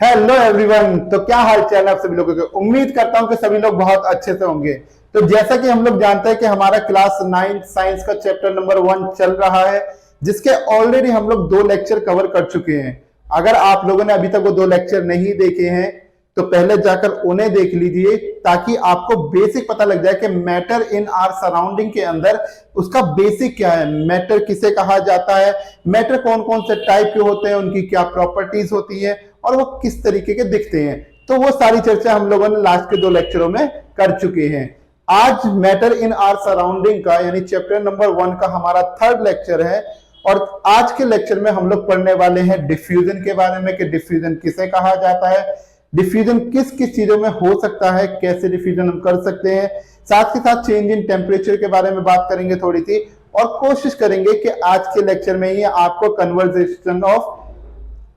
Hello everyone. तो क्या हाल चाल है आप सभी लोगों के। उम्मीद करता हूं कि सभी लोग बहुत अच्छे से होंगे। तो जैसा कि हम लोग जानते हैं कि हमारा क्लास 9 साइंस का चैप्टर नंबर 1 चल रहा है, जिसके ऑलरेडी हम लोग 2 लेक्चर कवर कर चुके हैं। अगर आप लोगों ने अभी तक वो 2 लेक्चर नहीं देखे हैं तो पहले जाकर उन्हें देख लीजिए, ताकि आपको बेसिक पता लग जाए कि मैटर इन आर सराउंडिंग के अंदर उसका बेसिक क्या है, मैटर किसे कहा जाता है, मैटर कौन कौन से टाइप के होते हैं, उनकी क्या प्रॉपर्टीज होती है और वो किस तरीके के दिखते हैं। तो वो सारी चर्चा हम लोगों ने लास्ट के 2 लेक्चरों में कर चुके हैं। आज मैटर इन आर सराउंडिंग का यानी चैप्टर नंबर 1 का हमारा 3rd लेक्चर है। और आज के लेक्चर में हम लोग पढ़ने वाले हैं डिफ्यूजन के बारे में कि डिफ्यूजन किसे कहा जाता है, डिफ्यूजन किस किस चीजों में हो सकता है, कैसे डिफ्यूजन हम कर सकते हैं। साथ के साथ चेंज इन टेम्परेचर के बारे में बात करेंगे थोड़ी सी, और कोशिश करेंगे कि आज के लेक्चर में ही आपको कन्वर्जेशन ऑफ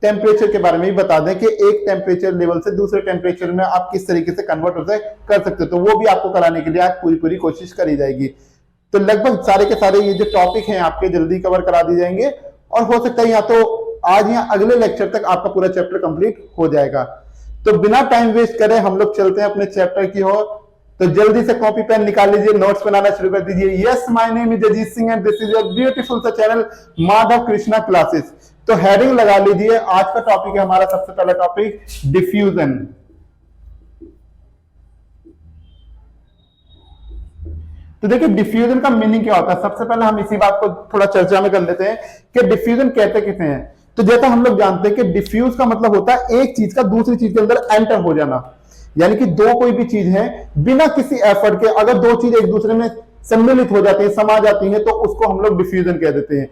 टेम्परेचर के बारे में भी बता दें कि एक टेम्परेचर लेवल से दूसरे टेम्परेचर में आप किस तरीके से कन्वर्ट होते कर सकते हो। तो वो भी आपको कराने के लिए आज पूरी कोशिश करी जाएगी। तो लगभग सारे के सारे ये जो टॉपिक हैं आपके जल्दी कवर करा दिए जाएंगे, और हो सकता है या तो आज या अगले लेक्चर तक आपका पूरा चैप्टर कंप्लीट हो जाएगा। तो बिना टाइम वेस्ट करे हम लोग चलते हैं अपने चैप्टर की ओर। तो जल्दी से कॉपी पेन निकाल लीजिए, नोट्स बनाना शुरू कर दीजिए। Yes, my name is Ajit Singh and this is your beautiful सा चैनल माधव कृष्णा क्लासेस। तो हेडिंग लगा लीजिए। आज का टॉपिक है हमारा सबसे पहला टॉपिक डिफ्यूजन। तो देखिए डिफ्यूजन का मीनिंग क्या होता है। सबसे पहले हम इसी बात को थोड़ा चर्चा में कर लेते हैं कि डिफ्यूजन कहते किसे हैं। तो जैसा हम लोग जानते हैं कि डिफ्यूज का मतलब होता है एक चीज का दूसरी चीज के अंदर एंटर हो जाना, यानी कि दो कोई भी चीज है बिना किसी एफर्ट के अगर दो चीज एक दूसरे में सम्मिलित हो जाती है, समा जाती है, तो उसको हम लोग डिफ्यूजन कह देते हैं।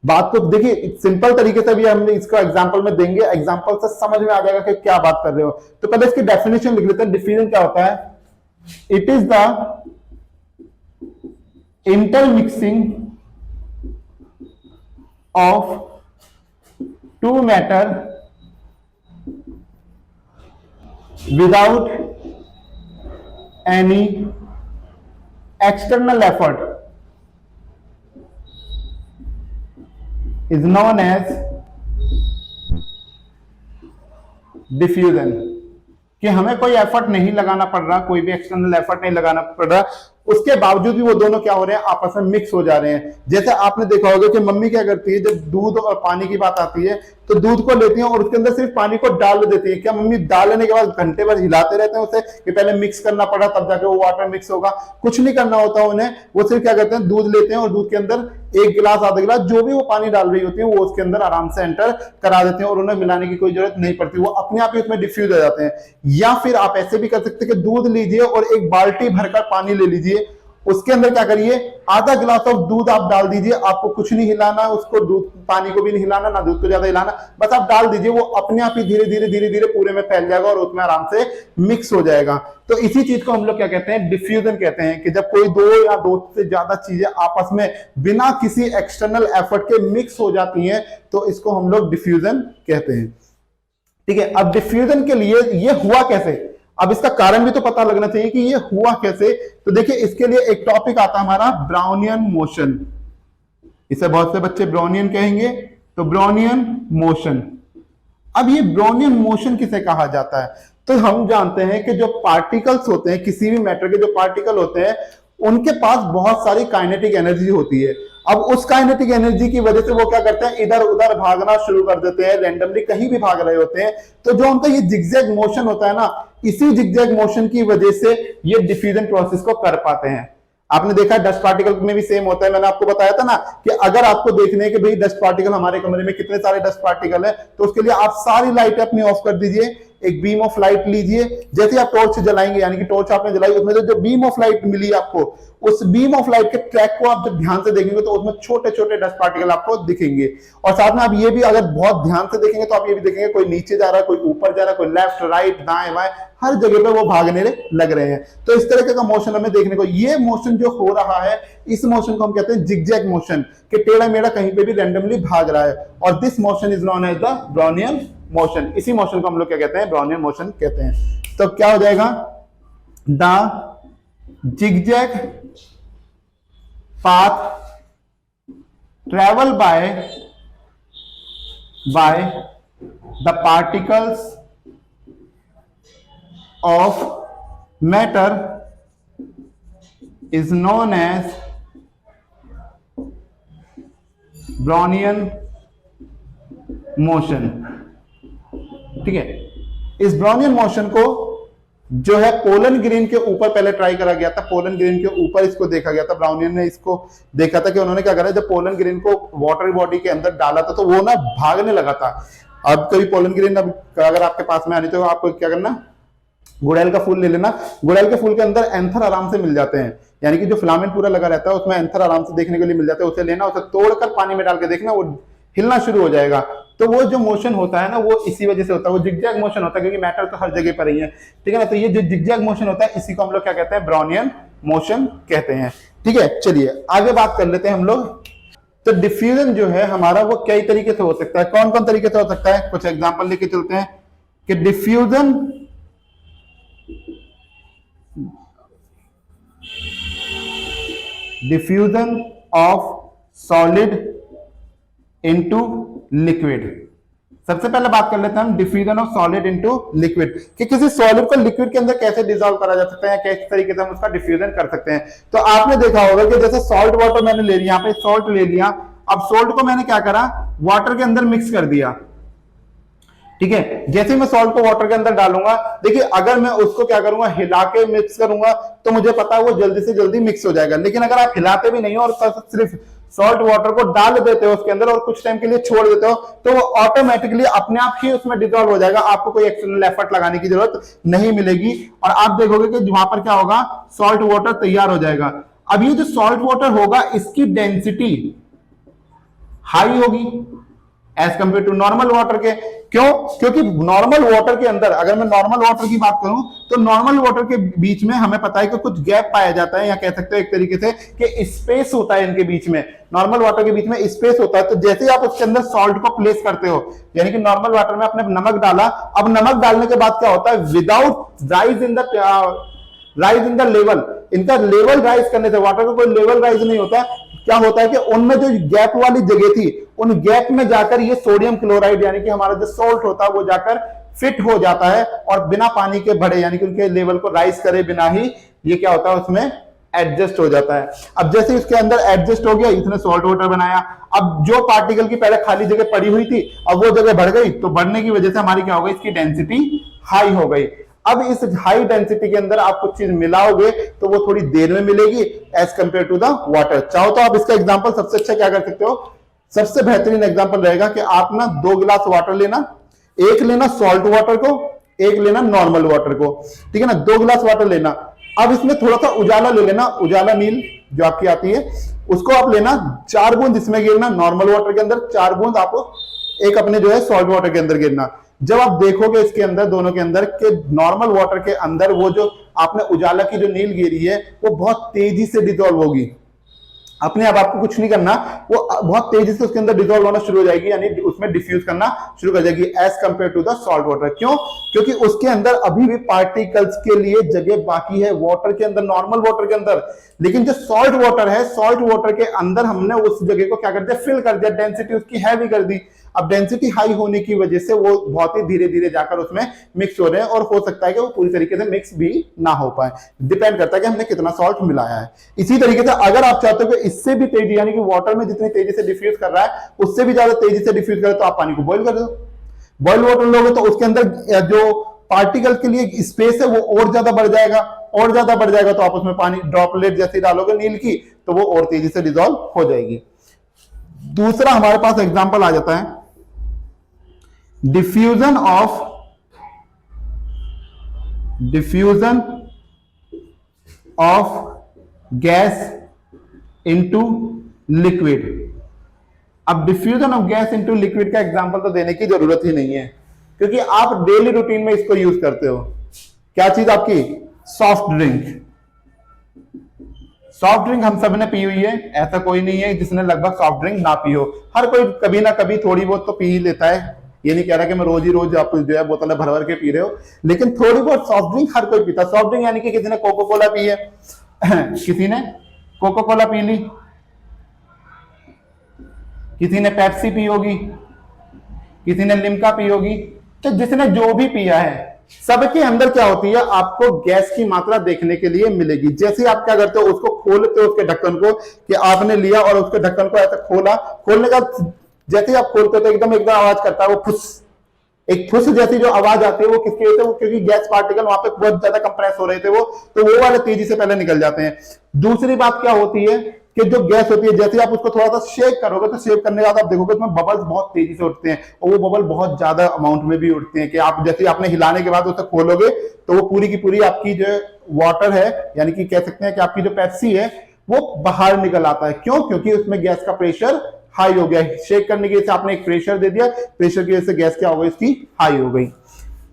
बात तो देखिए सिंपल तरीके से भी हम इसका एग्जांपल में देंगे, एग्जांपल से समझ में आ जाएगा कि क्या बात कर रहे हो। तो पहले इसकी डेफिनेशन लिख लेते हैं। डिफ्यूजन क्या होता है? It is the intermixing of two matter without any external effort is known as diffusion। कि हमें कोई एफर्ट नहीं लगाना पड़ रहा, कोई भी एक्सटर्नल एफर्ट नहीं लगाना पड़ रहा, उसके बावजूद भी वो दोनों क्या हो रहे हैं, आपस में मिक्स हो जा रहे हैं। जैसे आपने देखा होगा कि मम्मी क्या करती है, जब दूध और पानी की बात आती है तो दूध को लेती हैं और उसके अंदर सिर्फ पानी को डाल देती है। क्या मम्मी डालने के बाद घंटे भर हिलाते रहते हैं उसे कि पहले मिक्स करना पड़ा तब जाके वो वाटर मिक्स होगा? कुछ नहीं करना होता उन्हें। वो सिर्फ क्या करते हैं, दूध लेते हैं और दूध के अंदर 1 गिलास आधा गिलास जो भी वो पानी डाल रही होती है वो उसके अंदर आराम से एंटर करा देते हैं और उन्हें मिलाने की कोई जरूरत नहीं पड़ती, वो अपने आप ही उसमें डिफ्यूज हो जाते हैं। या फिर आप ऐसे भी कर सकते हैं कि दूध लीजिए और 1 बाल्टी भरकर पानी ले लीजिए, उसके अंदर क्या करिए, आधा गिलास ऑफ दूध आप डाल दीजिए। आपको कुछ नहीं हिलाना, उसको दूध पानी को भी नहीं हिलाना, ना दूध को ज्यादा हिलाना, बस आप डाल दीजिए। वो अपने आप ही धीरे धीरे पूरे में फैल जाएगा और उसमें आराम से मिक्स हो जाएगा। तो इसी चीज को हम लोग क्या कहते हैं, डिफ्यूजन कहते हैं। कि जब कोई 2 या 2 से ज्यादा चीजें आपस में बिना किसी एक्सटर्नल एफर्ट के मिक्स हो जाती हैं तो इसको हम लोग डिफ्यूजन कहते हैं। ठीक है, अब डिफ्यूजन के लिए ये हुआ कैसे, अब इसका कारण भी तो पता लगना चाहिए कि ये हुआ कैसे। तो देखिए इसके लिए एक टॉपिक आता है हमारा ब्राउनियन मोशन। इसे बहुत से बच्चे ब्राउनियन कहेंगे, तो ब्राउनियन मोशन। अब ये ब्राउनियन मोशन किसे कहा जाता है? तो हम जानते हैं कि जो पार्टिकल्स होते हैं, किसी भी मैटर के जो पार्टिकल होते हैं, उनके पास बहुत सारी काइनेटिक एनर्जी होती है। अब उस काइनेटिक एनर्जी की वजह से वो क्या करते हैं, इधर उधर भागना शुरू कर देते हैं, रैंडमली कहीं भी भाग रहे होते हैं। तो जो उनका ये जिगजैग मोशन होता है ना, इसी जिगजैग मोशन की वजह से ये डिफ्यूजन प्रोसेस को कर पाते हैं। आपने देखा डस्ट पार्टिकल में भी सेम होता है। मैंने आपको बताया था ना कि अगर आपको देखने के भाई डस्ट पार्टिकल हमारे कमरे में कितने सारे डस्ट पार्टिकल है, तो उसके लिए आप सारी लाइट अपनी ऑफ कर दीजिए, एक बीम ऑफ लाइट लीजिए। जैसे आप टॉर्च जलाएंगे, यानी कि टॉर्च आपने जलाई, उसमें जो बीम ऑफ लाइट मिली आपको, उस बीम ऑफ लाइट के ट्रैक को आप जब ध्यान से देखेंगे तो उसमें छोटे छोटे डस्ट पार्टिकल आपको दिखेंगे। और साथ में आप ये भी अगर बहुत ध्यान से देखेंगे तो आप ये भी देखेंगे कोई नीचे जा रहा है, कोई ऊपर जा रहा है, कोई लेफ्ट राइट दाएं बाएं, हर जगह पे वो भागने लग रहे हैं। तो इस तरह का मोशन हमें देखने को, ये मोशन जो हो रहा है इस मोशन को हम कहते हैं जिगजैग मोशन, कि टेढ़ा मेढ़ा कहीं पे भी रैंडमली भाग रहा है। और this motion is known as the Brownian motion. इसी मोशन को हम लोग क्या कहते हैं, ब्राउनियन मोशन कहते हैं। तो क्या हो जाएगा, the zigzag path travel by the particles of matter is known as Brownian motion। ठीक है, इस ब्राउनियन मोशन को जो है पोलन ग्रीन के ऊपर पहले ट्राई करा गया था। पोलन ग्रीन के ऊपर इसको देखा गया था, ब्राउनियन ने इसको देखा था कि उन्होंने क्या करा, जब पोलन ग्रीन को वाटर बॉडी के अंदर डाला था तो वो ना भागने लगा था। अब कभी पोलन ग्रीन अब अगर आपके पास में आने तो आपको क्या करना, गुड़ैल का फूल ले लेना। गुड़ैल के फूल के अंदर एंथर आराम से मिल जाते हैं, यानी कि जो फिलामेंट पूरा लगा रहता है उसमें एंथर आराम से देखने के लिए मिल जाता है। उसे लेना, उसे तोड़कर पानी में डाल के देखना, वो हिलना शुरू हो जाएगा। तो वो जो मोशन होता है ना, वो इसी वजह से होता है, वो जिगजैग मोशन होता है, क्योंकि मैटर तो हर जगह पर ही है। ठीक है ना, तो ये जो जिगजैग मोशन होता है इसी को हम लोग क्या कहते हैं, ब्राउनियन मोशन कहते हैं। ठीक है, चलिए आगे बात कर लेते हैं हम लोग। तो डिफ्यूजन जो है हमारा वो कई तरीके से हो सकता है। कौन कौन तरीके से हो सकता है, कुछ एग्जांपल लेके चलते हैं कि diffusion of solid into liquid. सबसे पहले बात कर लेते हैं हम diffusion of solid into liquid, कि किसी सॉलिड को लिक्विड के अंदर कैसे डिसॉल्व करा जा सकता है, किस तरीके से हम उसका डिफ्यूजन कर सकते हैं। तो आपने देखा होगा कि जैसे सॉल्ट वाटर मैंने ले लिया, यहाँ पे सॉल्ट ले लिया, अब सॉल्ट को मैंने क्या करा, वाटर के अंदर मिक्स कर दिया। ठीक है, जैसे मैं सॉल्ट को वाटर के अंदर डालूंगा, देखिए अगर मैं उसको क्या करूंगा, हिला के मिक्स करूंगा तो मुझे पता है वो जल्दी से जल्दी मिक्स हो जाएगा। लेकिन अगर आप हिलाते भी नहीं हो और सिर्फ सॉल्ट वाटर को डाल देते हो उसके अंदर और कुछ टाइम के लिए छोड़ देते हो, तो वो ऑटोमेटिकली अपने आप ही उसमें डिसॉल्व हो जाएगा। आपको कोई एक्सटर्नल एफर्ट लगाने की जरूरत नहीं मिलेगी और आप देखोगे कि वहां पर क्या होगा, सॉल्ट वाटर तैयार हो जाएगा। अब ये जो सॉल्ट वाटर होगा इसकी डेंसिटी हाई होगी as compare to normal water के। क्यों? क्योंकि नॉर्मल वाटर के अंदर, अगर मैं नॉर्मल वाटर की बात करूं तो नॉर्मल वाटर के बीच में हमें पता है कि कुछ गैप पाया जाता है, या कह सकते हैं एक तरीके से कि स्पेस होता है इनके बीच में। नॉर्मल वाटर के बीच में स्पेस होता है। तो जैसे ही आप उसके अंदर सॉल्ट को प्लेस करते हो, यानी कि नॉर्मल वाटर में आपने नमक डाला, अब नमक डालने के बाद क्या होता है, without rise in the level, इनका लेवल राइज करने से, वाटर का कोई लेवल राइज नहीं होता, क्या होता है कि उनमें जो गैप वाली जगह थी उन गैप में जाकर ये सोडियम क्लोराइड यानी कि हमारा जो सॉल्ट होता है वो जाकर फिट हो जाता है और बिना पानी के बढ़े, यानी कि उनके लेवल को राइज करे बिना ही ये क्या होता है, उसमें एडजस्ट हो जाता है। अब जैसे इसके अंदर एडजस्ट हो गया, इसने सॉल्ट वाटर बनाया, अब जो पार्टिकल की पहले खाली जगह पड़ी हुई थी अब वो जगह बढ़ गई, तो बढ़ने की वजह से हमारी क्या हो गई, इसकी डेंसिटी हाई हो गई। अब इस हाई डेंसिटी के अंदर आप कुछ चीज मिलाओगे तो वो थोड़ी देर में मिलेगी as compare to the water. चाहो तो आप इसका एग्जांपल सबसे अच्छा क्या कर सकते हो, सबसे बेहतरीन एग्जांपल रहेगा कि आप ना 2 गिलास वाटर लेना, एक लेना सॉल्ट वाटर को, एक लेना नॉर्मल वाटर को। ठीक है ना, 2 गिलास वाटर लेना। अब इसमें थोड़ा सा उजाला ले लेना, उजाला नील जो आपकी आती है उसको आप लेना, 4 बूंद इसमें गिरना नॉर्मल वाटर के अंदर, 4 बूंद आप एक अपने जो है सॉल्ट वाटर के अंदर गिरना। जब आप देखोगे इसके अंदर, दोनों के अंदर के नॉर्मल वाटर के अंदर वो जो आपने उजाला की जो नील गिरी है वो बहुत तेजी से डिसॉल्व होगी। अपने आप आपको कुछ नहीं करना, वो बहुत तेजी से उसके अंदर डिसॉल्व होना शुरू हो जाएगी, यानी उसमें डिफ्यूज करना शुरू कर जाएगी as compare to the salt water. क्यों? क्योंकि उसके अंदर अभी भी पार्टिकल्स के लिए जगह बाकी है वाटर के अंदर, नॉर्मल वाटर के अंदर। लेकिन जो सॉल्ट वाटर है, सॉल्ट वाटर के अंदर हमने उस जगह को क्या कर दिया, फिल कर दिया, डेंसिटी उसकी हैवी कर दी। अब डेंसिटी हाई होने की वजह से वो बहुत ही धीरे धीरे जाकर उसमें मिक्स हो रहे हैं और हो सकता है कि वो पूरी तरीके से मिक्स भी ना हो पाए, डिपेंड करता है कि हमने कितना सॉल्ट मिलाया है। इसी तरीके से अगर आप चाहते हो कि इससे भी तेजी, यानी कि वाटर में जितनी तेजी से डिफ्यूज कर रहा है उससे भी ज्यादा तेजी से डिफ्यूज करे, तो आप पानी को बॉइल कर दो। बॉइल वाटर लोगे तो उसके अंदर जो पार्टिकल के लिए स्पेस है वो और ज्यादा बढ़ जाएगा, और ज्यादा बढ़ जाएगा, तो आप उसमें पानी ड्रॉपलेट जैसे डालोगे नील की तो वो और तेजी से डिसॉल्व हो जाएगी। दूसरा हमारे पास एग्जांपल आ जाता है diffusion of gas into liquid. अब diffusion of gas into liquid का एग्जांपल तो देने की जरूरत ही नहीं है, क्योंकि आप डेली रूटीन में इसको यूज करते हो। क्या चीज आपकी, सॉफ्ट ड्रिंक। सॉफ्ट ड्रिंक हम सब ने पी हुई है, ऐसा कोई नहीं है जिसने लगभग सॉफ्ट ड्रिंक ना पी हो। हर कोई कभी ना कभी थोड़ी बहुत तो पी ही लेता है, ये नहीं कह रहा कि मैं रोज ही रोज आप जो है बोतलें भर भर के पी रहे हो, लेकिन थोड़ी बहुत सॉफ्ट ड्रिंक हर कोई पीता। सॉफ्ट ड्रिंक यानी कि किसी ने कोको कोला पी है किसी ने कोको कोला पी ली, किसी ने पेप्सी पी होगी, किसी ने लिम्का पी होगी। तो जिसने जो भी पिया है सबके अंदर क्या होती है, आपको गैस की मात्रा देखने के लिए मिलेगी। जैसे ही आप क्या करते हो, उसको खोलते हो उसके ढक्कन को, कि आपने लिया और उसके ढक्कन को ऐसा खोला, खोलने का जैसे ही आप खोलते हो तो एकदम एकदम आवाज करता है वो, फुस, एक फुस जैसी जो आवाज आती है वो किसकी वजह से, वो क्योंकि गैस पार्टिकल वहां पे बहुत ज्यादा कंप्रेस हो रहे थे वो, तो वो वाले तेजी से पहले निकल जाते हैं। दूसरी बात क्या होती है कि जो गैस होती है, जैसे आप उसको थोड़ा सा शेक करोगे तो शेक करने के बाद आप देखोगे उसमें बबल्स बहुत तेजी से उठते हैं, और वो बबल बहुत ज्यादा अमाउंट में भी उठते हैं, कि आप जैसे आपने हिलाने के बाद उसे खोलोगे तो वो पूरी की पूरी आपकी जो वाटर है, यानी कि कह सकते हैं कि आपकी जो पेप्सी है वो बाहर निकल आता है। क्यों? क्योंकि उसमें गैस का प्रेशर हाई हो गया। शेक करने की वजह से आपने एक प्रेशर दे दिया, प्रेशर की वजह से गैस क्या हो गई, इसकी हाई हो गई।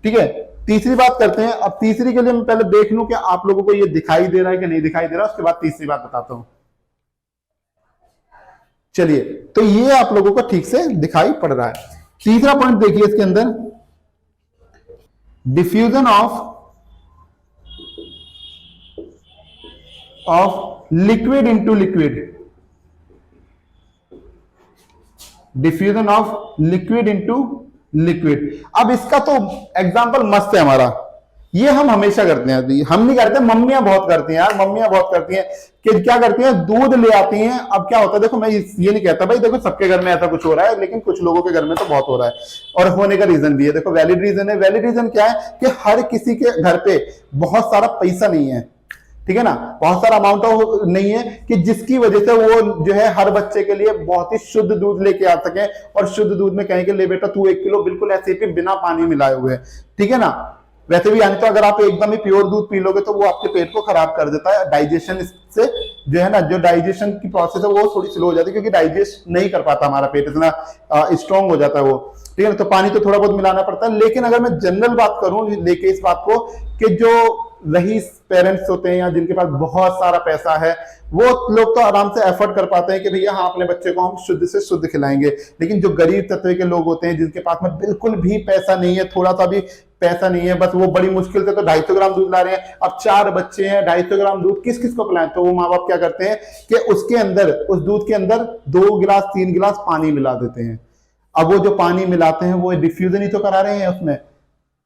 ठीक है, तीसरी बात करते हैं। अब तीसरी के लिए मैं पहले देख लूं कि आप लोगों को ये दिखाई दे रहा है कि नहीं दिखाई दे रहा, उसके बाद तीसरी बात बताता हूं। चलिए, तो ये आप लोगों को ठीक से दिखाई पड़ रहा है। तीसरा पॉइंट देखिए इसके अंदर, diffusion of liquid into liquid, diffusion of liquid into liquid. अब इसका तो एग्जांपल मस्त है हमारा, ये हम हमेशा करते हैं, हम नहीं करते, मम्मियां बहुत करती हैं यार, मम्मियां बहुत करती हैं कि क्या करती हैं, दूध ले आती हैं। अब क्या होता है, देखो मैं ये नहीं कहता भाई देखो सबके घर में ऐसा कुछ हो रहा है, लेकिन कुछ लोगों के घर में तो बहुत हो रहा है, और होने का रीजन भी है। देखो वैलिड रीजन है। वैलिड रीजन क्या है कि हर किसी के घर पे बहुत सारा पैसा नहीं है, ठीक है ना, बहुत सारा अमाउंट नहीं है कि जिसकी वजह से वो जो है हर बच्चे के लिए बहुत ही शुद्ध दूध लेके आ सके, और शुद्ध दूध में कहें कि ले बेटा तू 1 किलो बिल्कुल ऐसे ही बिना पानी मिलाए हुए, ठीक है ना। वैसे भी यानी तो अगर आप एकदम ही प्योर दूध पी लोगे तो वो आपके पेट को खराब कर देता है, डाइजेशन से जो है ना, जो डाइजेशन की प्रोसेस है वो थोड़ी स्लो हो जाती है, क्योंकि डाइजेस्ट नहीं कर पाता हमारा पेट, इतना स्ट्रॉन्ग हो जाता है वो, ठीक है ना। तो पानी तो थोड़ा बहुत मिलाना पड़ता है। लेकिन अगर मैं जनरल बात करूं लेके इस बात को, कि जो रईस पेरेंट्स होते हैं या जिनके पास बहुत सारा पैसा है, वो लोग तो आराम से एफर्ट कर पाते हैं कि भैया हाँ अपने बच्चे को हम शुद्ध से शुद्ध खिलाएंगे। लेकिन जो गरीब तत्व के लोग होते हैं, जिनके पास में बिल्कुल भी पैसा नहीं है, थोड़ा सा भी पैसा नहीं है, बस वो बड़ी मुश्किल से तो 250 ग्राम दूध ला रहे हैं। अब 4 बच्चे हैं, 250 ग्राम दूध किस किस को पिलाएं? तो वो माँ बाप क्या करते हैं कि उसके अंदर, उस दूध के अंदर 2 गिलास 3 गिलास पानी मिला देते हैं। अब वो जो पानी मिलाते हैं वो डिफ्यूजन ही तो करा रहे हैं उसमें।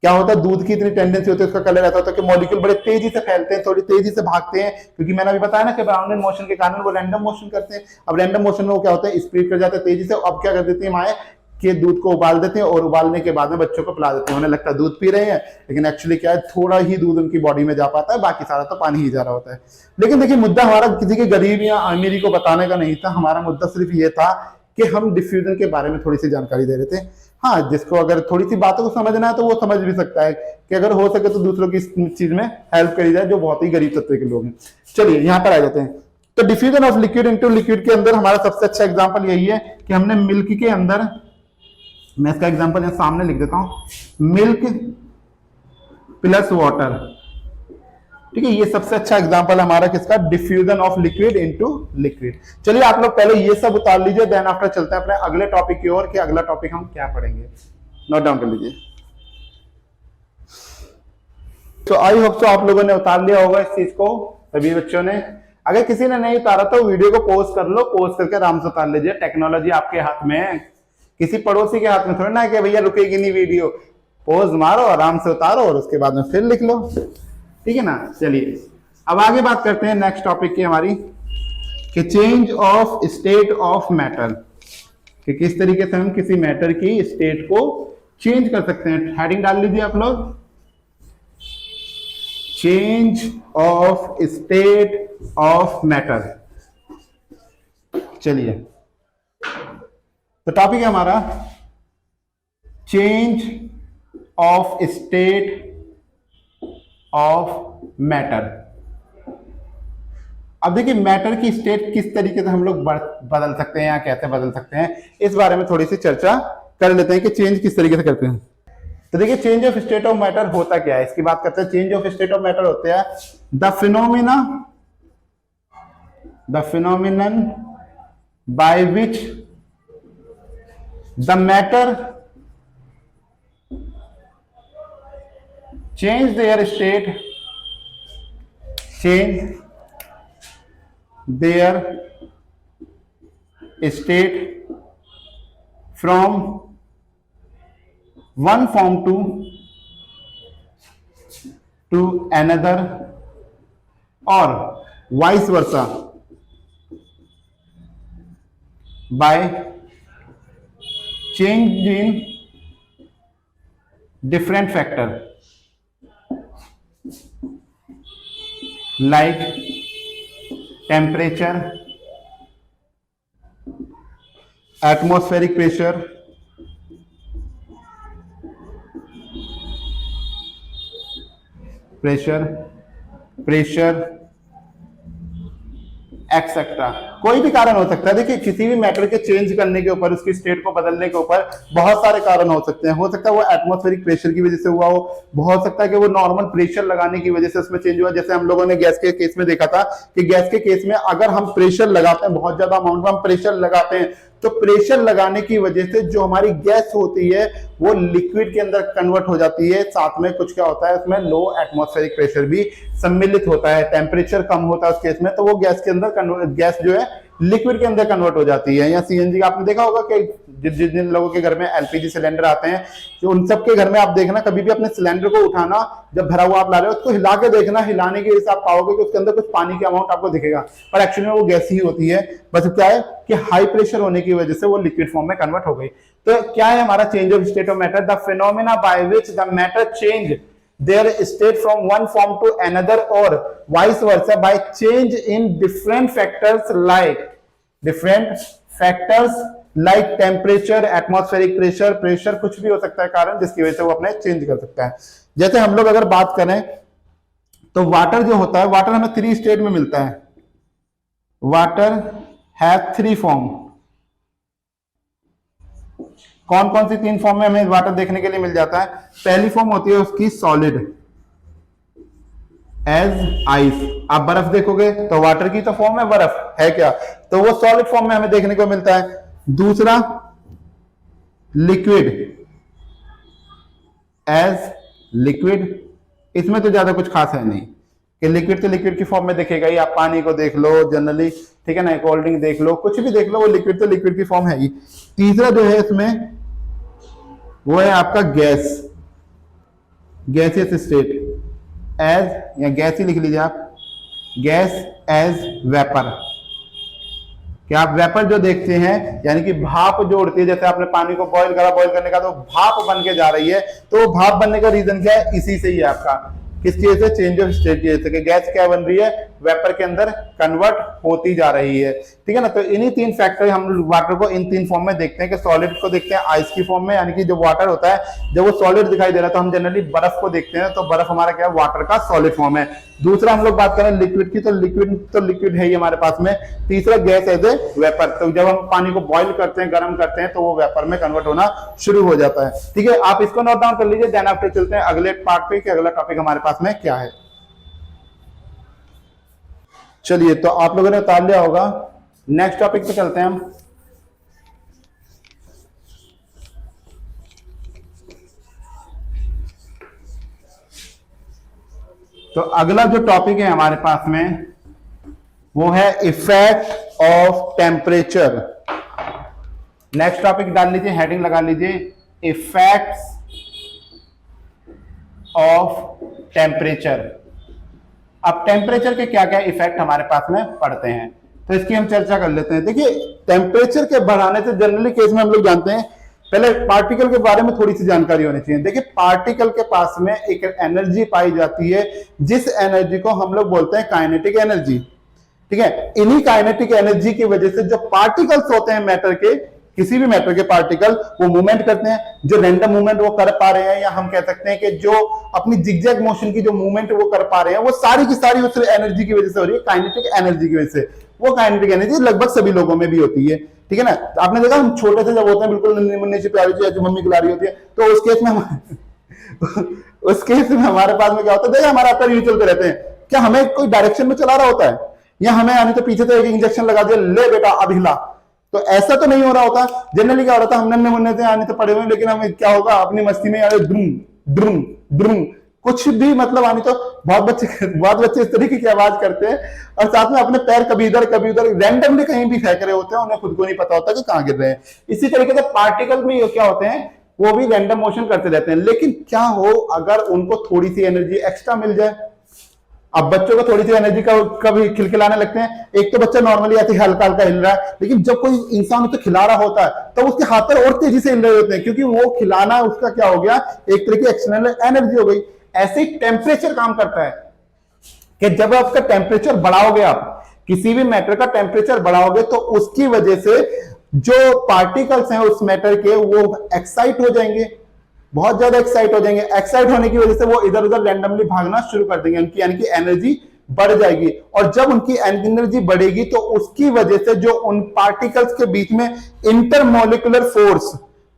क्या होता है, दूध की इतनी टेंडेंसी होती है, उसका कलर ऐसा होता है कि मॉलिक्यूल बड़े तेजी से फैलते हैं, थोड़ी तेजी से भागते हैं, क्योंकि मैंने अभी बताया ना कि ब्राउनियन मोशन के कारण वो रैंडम मोशन करते हैं। अब रैंडम मोशन में वो क्या होता है, स्पीड कर जाते हैं तेजी से। अब क्या कर देती है माए कि दूध को उबाल देते हैं, और उबालने के बाद में बच्चों को पिला देते हैं। उन्हें लगता है दूध पी रहे हैं, लेकिन एक्चुअली क्या है, थोड़ा ही दूध उनकी बॉडी में जा पाता है, बाकी सारा तो पानी ही जा रहा होता है। लेकिन देखिए, मुद्दा हमारा किसी के गरीब या अमीरी को बताने का नहीं था, हमारा मुद्दा सिर्फ ये था कि हम डिफ्यूजन के बारे में थोड़ी सी जानकारी दे रहे थे। हाँ, जिसको अगर थोड़ी सी बातों को समझना है तो वो समझ भी सकता है कि अगर हो सके तो दूसरों की इस चीज में हेल्प करी जाए, जो बहुत ही गरीब तत्व के लोग हैं। चलिए यहां पर आ जाते हैं। तो diffusion of liquid into liquid के अंदर हमारा सबसे अच्छा एग्जांपल यही है कि हमने मिल्क के अंदर, मैं इसका एग्जांपल यहां सामने लिख देता हूं, मिल्क प्लस वाटर, ठीक है। ये सबसे अच्छा एग्जांपल हमारा किसका, diffusion of liquid into liquid. चलिए आप लोग पहले ये सब उतार लीजिए, देन आफ्टर चलते हैं अपने अगले टॉपिक की ओर कि अगला टॉपिक हम क्या पढ़ेंगे। नोट डाउन कर लीजिए। तो आई होप तो आप लोगों ने उतार लिया होगा इस चीज को, सभी बच्चों ने। अगर किसी ने नहीं उतारा तो वीडियो को पॉज कर लो, पॉज करके आराम से उतार लीजिए। टेक्नोलॉजी आपके हाथ में है, किसी पड़ोसी के हाथ में थोड़ा ना कि भैया रुकेगी नहीं वीडियो। पॉज मारो, आराम से उतारो, और उसके बाद में फिर लिख लो, ठीक है ना। चलिए अब आगे बात करते हैं नेक्स्ट टॉपिक की हमारी, कि change of state of matter, कि किस तरीके से हम किसी मैटर की स्टेट को चेंज कर सकते हैं। हेडिंग डाल लीजिए आप लोग, change of state of matter. चलिए, तो टॉपिक है हमारा change of state of matter. अब देखिए, मैटर की स्टेट किस तरीके से हम लोग बदल सकते हैं या कैसे बदल सकते हैं, इस बारे में थोड़ी सी चर्चा कर लेते हैं कि चेंज किस तरीके से करते हैं। तो देखिए, change of state of matter होता क्या है, इसकी बात करते हैं। Change of state of matter होते हैं the phenomenon by which the matter change their state from one form to to another और vice versa by change in different factor like temperature, atmospheric pressure, pressure etcetera. कोई भी कारण हो सकता है। देखिए किसी भी मैटर के चेंज करने के ऊपर, उसकी स्टेट को बदलने के ऊपर बहुत सारे कारण हो सकते हैं। हो सकता है वो एटमॉस्फेरिक प्रेशर की वजह से हुआ हो सकता है कि वो नॉर्मल प्रेशर लगाने की वजह से उसमें चेंज हुआ। जैसे हम लोगों ने गैस के केस में देखा था कि गैस के केस में अगर हम प्रेशर लगाते हैं, बहुत ज्यादा अमाउंट में हम प्रेशर लगाते हैं, तो प्रेशर लगाने की वजह से जो हमारी गैस होती है वो लिक्विड के अंदर कन्वर्ट हो जाती है। साथ में कुछ क्या होता है, उसमें लो एटमॉस्फेरिक प्रेशर भी सम्मिलित होता है, टेम्परेचर कम होता है उस केस में, तो वो गैस के अंदर गैस जो है लिक्विड के अंदर कन्वर्ट हो जाती है। या सीएनजी का आपने देखा होगा कि जिन लोगों के घर में एलपीजी सिलेंडर आते हैं, तो उन सबके घर में आप देखना, कभी भी अपने सिलेंडर को उठाना, जब भरा हुआ आप ला रहे हो, उसको हिला के देखना, हिलाने के हिसाब पाओगे कि उसके अंदर कुछ पानी का अमाउंट आपको दिखेगा, पर एक्चुअली में वो गैस ही होती है। बस क्या है कि हाई प्रेशर होने की वजह से वो लिक्विड फॉर्म में कन्वर्ट हो गई। तो क्या है हमारा change of state of matter? The phenomena bye which the matter change their state from one form to another or vice versa by change in different factors like temperature, atmospheric pressure कुछ भी हो सकता है कारण जिसकी वजह से वो अपने चेंज कर सकता है। जैसे हम लोग अगर बात करें तो वाटर जो होता है, वाटर हमें 3 स्टेट में मिलता है। Water have 3 form. कौन कौन सी 3 फॉर्म में हमें वाटर देखने के लिए मिल जाता है? पहली फॉर्म होती है उसकी सॉलिड, एज आइस। आप बर्फ देखोगे तो वाटर की तो फॉर्म है, बर्फ है क्या, तो वो सॉलिड फॉर्म में हमें देखने को मिलता है। दूसरा लिक्विड, एज लिक्विड। इसमें तो ज्यादा कुछ खास है नहीं कि लिक्विड तो लिक्विड की फॉर्म में दिखेगा ही। आप पानी को देख लो जनरली, ठीक है ना, कोल्ड ड्रिंक देख लो, कुछ भी देख लो, वो लिक्विड तो लिक्विड की फॉर्म है ही। तीसरा जो है इसमें वो है आपका गैस, गैसियस स्टेट, एज, या गैस ही लिख लीजिए आप, गैस एज वेपर। क्या आप वेपर जो देखते हैं, यानी कि भाप जो उड़ती है, जैसे आपने पानी को बॉईल करा, बॉईल करने का तो भाप बन के जा रही है, तो भाप बनने का रीजन क्या है? इसी से ही है आपका, किसकी वजह से? चेंज ऑफ स्टेट की वजह से, कि गैस क्या बन रही है, वेपर के अंदर कन्वर्ट होती जा रही है, ठीक है ना। तो इन्हीं 3 फैक्टर हम वाटर को इन 3 फॉर्म में देखते हैं, कि सॉलिड को देखते हैं आइस की फॉर्म में, यानी कि जो वाटर होता है जब वो सॉलिड दिखाई दे रहा है तो हम जनरली बर्फ को देखते हैं, तो बर्फ हमारा क्या है? वाटर का सॉलिड फॉर्म है। दूसरा हम लोग बात करें लिक्विड की, तो लिक्विड है ही हमारे पास में। तीसरा गैस एज ए वेपर, तो जब हम पानी को बॉईल करते हैं, गर्म करते हैं, तो वो वेपर में कन्वर्ट होना शुरू हो जाता है, ठीक है। आप इसको नोट डाउन कर लीजिए, देन आफ्टर चलते हैं अगले पार्ट पे कि अगला टॉपिक हमारे पास में क्या है। चलिए, तो आप लोगों ने उतार लिया होगा, नेक्स्ट टॉपिक पे चलते हैं हम। तो अगला जो टॉपिक है हमारे पास में वो है effect of temperature. Next topic डाल लीजिए, हेडिंग लगा लीजिए, इफेक्ट्स ऑफ टेम्परेचर। अब टेम्परेचर के क्या क्या इफेक्ट हमारे पास में पड़ते हैं, तो इसकी हम चर्चा कर लेते हैं। देखिए, टेम्परेचर के बढ़ाने से जनरली केस में हम लोग जानते हैं, पहले पार्टिकल के बारे में थोड़ी सी जानकारी होनी चाहिए। देखिए, पार्टिकल के पास में एक एनर्जी पाई जाती है, जिस एनर्जी को हम लोग बोलते हैं काइनेटिक एनर्जी, ठीक है। इन्हीं काइनेटिक एनर्जी की वजह से जो पार्टिकल्स होते हैं मैटर के, किसी भी मैटर के पार्टिकल, वो मूवमेंट करते हैं। जो रैंडम मूवमेंट वो कर पा रहे हैं, या हम कह सकते हैं कि जो अपनी जिगजैग मोशन की जो मूवमेंट वो कर पा रहे हैं, वो सारी की सारी उस एनर्जी की वजह से हो रही है, काइनेटिक एनर्जी की वजह से। वो काइनेटिक एनर्जी लगभग सभी लोगों में भी होती है, ठीक है ना। तो आपने देखा, हम छोटे से जब होते हैं, बिल्कुल नन्ही मुन्नी सी प्यारी सी जो मम्मी खिला रही होती है, तो उस केस में उस केस में हमारे पास में क्या होता है? देखिए, हमारे आप यूं चलते रहते हैं, क्या हमें कोई डायरेक्शन में चला रहा होता है, या हमें आने तो पीछे से एक इंजेक्शन लगा दिया, ले बेटा अब हिला, तो ऐसा तो नहीं हो रहा होता। जनरली क्या हो रहा था, हम नन्हे मुन्ने से आने तो पड़े हुए, लेकिन हमें क्या होगा, अपनी मस्ती में यार ड्रूम ड्रूम ड्रूम कुछ भी मतलब आने तो बहुत बच्चे इस तरीके की आवाज करते हैं, और साथ में अपने पैर कभी इधर कभी उधर रैंडमली कहीं भी फेंक रहे होते हैं, उन्हें खुद को नहीं पता होता कि कहां गिर रहे हैं। इसी तरीके से पार्टिकल में क्या होते हैं वो भी रैंडम मोशन करते रहते हैं। लेकिन क्या हो अगर उनको थोड़ी सी एनर्जी एक्स्ट्रा मिल जाए। अब बच्चों को थोड़ी सी एनर्जी का कभी खिलखिलाने लगते हैं, एक तो बच्चा नॉर्मली ऐसे हल्का हल्का हिल रहा है, लेकिन जब कोई इंसान उसे खिला रहा होता है तो उसके हाथ पर और तेजी से हिल रहे होते हैं, क्योंकि वो खिलाना उसका क्या हो गया, एक तरह की एक्सटर्नल एनर्जी हो गई। ऐसे ही टेम्परेचर काम करता है कि जब आपका टेम्परेचर बढ़ाओगे, आप किसी भी मैटर का टेम्परेचर बढ़ाओगे तो उसकी वजह से जो पार्टिकल्स हैं उस मैटर के वो एक्साइट हो जाएंगे, बहुत ज्यादा एक्साइट हो जाएंगे। एक्साइट होने की वजह से वो इधर उधर रैंडमली भागना शुरू कर देंगे, उनकी यानी कि एनर्जी बढ़ जाएगी। और जब उनकी एनर्जी बढ़ेगी तो उसकी वजह से जो उन पार्टिकल्स के बीच में इंटरमोलिकुलर फोर्स,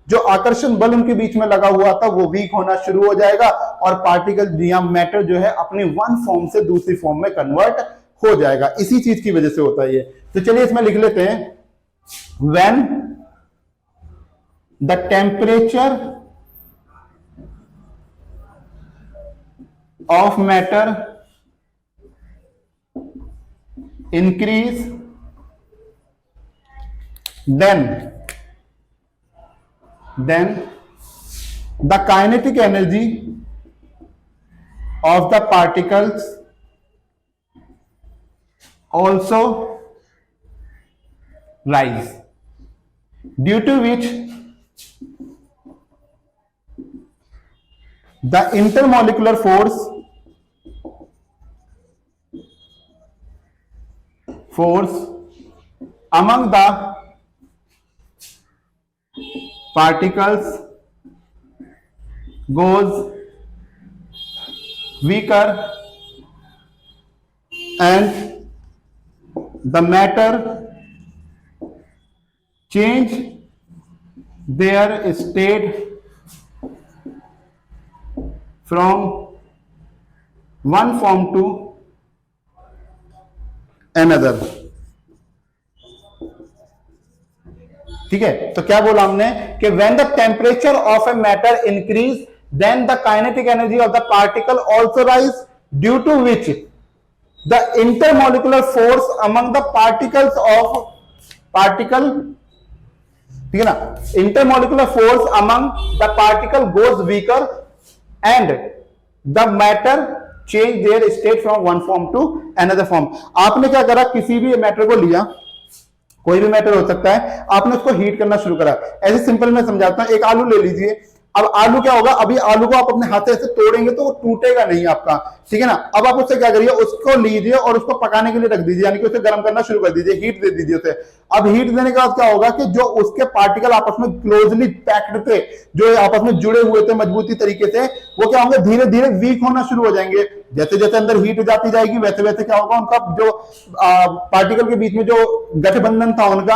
जो आकर्षण बल उनके बीच में लगा हुआ था, वो वीक होना शुरू हो जाएगा और पार्टिकल या मैटर जो है अपनी वन फॉर्म से दूसरी फॉर्म में कन्वर्ट हो जाएगा। इसी चीज की वजह से होता है ये। तो चलिए इसमें लिख लेते हैं, when the temperature of matter increase, then the kinetic energy of the particles also rise, due to which the intermolecular force among the particles goes weaker and the matter change their state from one form to another। ठीक है, तो क्या बोला हमने कि when the temperature of a matter increase, then the kinetic energy of the particle also rise, due to which the intermolecular force among the particles of particle, ठीक है ना, intermolecular force among the particle goes weaker and the matter change their state from one form to another form। आपने क्या करा, किसी भी matter को लिया, कोई भी मैटर हो सकता है, आपने उसको हीट करना शुरू करा। ऐसे सिंपल मैं समझाता हूं, एक आलू ले लीजिए। अब आलू क्या होगा, अभी आलू को आप अपने हाथ से तोड़ेंगे तो वो टूटेगा नहीं आपका, ठीक है ना। अब आप उससे क्या करिए, उसको लीजिए और उसको पकाने के लिए रख दीजिए, यानी कि उसे गर्म करना शुरू कर दीजिए, हीट दे दीजिए उसे। अब हीट देने के बाद क्या होगा कि जो उसके पार्टिकल आपस में क्लोजली पैक्ड थे, जो आपस में जुड़े हुए थे मजबूती तरीके से, वो क्या होंगे, धीरे धीरे वीक होना शुरू हो जाएंगे। जैसे जैसे अंदर हीट जाती जाएगी वैसे वैसे क्या होगा, उनका जो पार्टिकल के बीच में जो गठबंधन था उनका,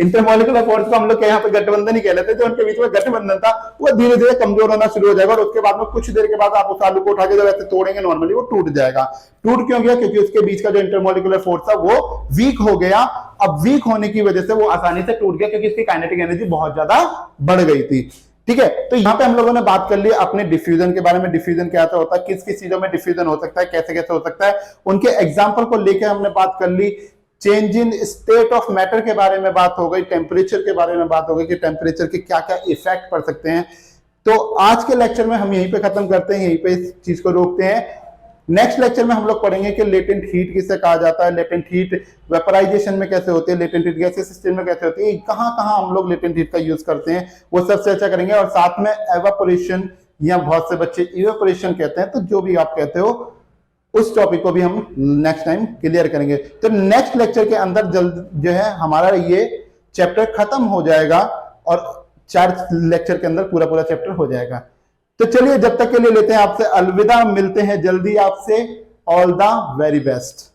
इंटरमोलिकुलर फोर्स को हम लोग यहाँ पे गठबंधन ही कह लेते हैं, जो उनके बीच में गठबंधन था वो धीरे धीरे कमजोर होना शुरू हो जाएगा और उसके बाद में कुछ देर के बाद आप उस आलू को उठा के जब ऐसे तोड़ेंगे नॉर्मली वो टूट जाएगा। टूट क्यों गया, क्योंकि उसके बीच का जो इंटरमोलिकुलर फोर्स था वो वीक हो गया। अब वीक होने की वजह से वो आसानी से टूट गया, क्योंकि इसकी काइनेटिक एनर्जी बहुत ज्यादा बढ़ गई थी। ठीक है, तो यहाँ पे हम लोगों ने बात कर ली अपने डिफ्यूजन के बारे में। डिफ्यूजन क्या होता है, किस किस चीजों में डिफ्यूजन हो सकता है, कैसे कैसे हो सकता है, उनके एग्जाम्पल को लेकर हमने बात कर ली। Change in state of matter के बारे में बात हो गई, टेम्परेचर के बारे में बात हो गई कि टेम्परेचर के क्या क्या इफेक्ट पड़ सकते हैं। तो आज के लेक्चर में हम यहीं पे खत्म करते हैं, यहीं पे इस चीज को रोकते हैं। नेक्स्ट लेक्चर में हम लोग पढ़ेंगे कि लेटेंट हीट किसे कहा जाता है, लेटेंट हीट वेपराइजेशन में कैसे होती है, लेटेंट हीट गैसेस सिस्टम में कैसे होती है, कहां कहां हम लोग लेटेंट हीट का यूज करते हैं, वो सब चर्चा करेंगे। और साथ में एवापोरेशन, या बहुत से बच्चे इवेपोरेशन कहते हैं, तो जो भी आप कहते हो उस टॉपिक को भी हम नेक्स्ट टाइम क्लियर करेंगे। तो नेक्स्ट लेक्चर के अंदर जल्द जो है हमारा ये चैप्टर खत्म हो जाएगा और 4 लेक्चर के अंदर पूरा पूरा चैप्टर हो जाएगा। तो चलिए जब तक के लिए लेते हैं आपसे अलविदा, मिलते हैं जल्दी आपसे। All the very best.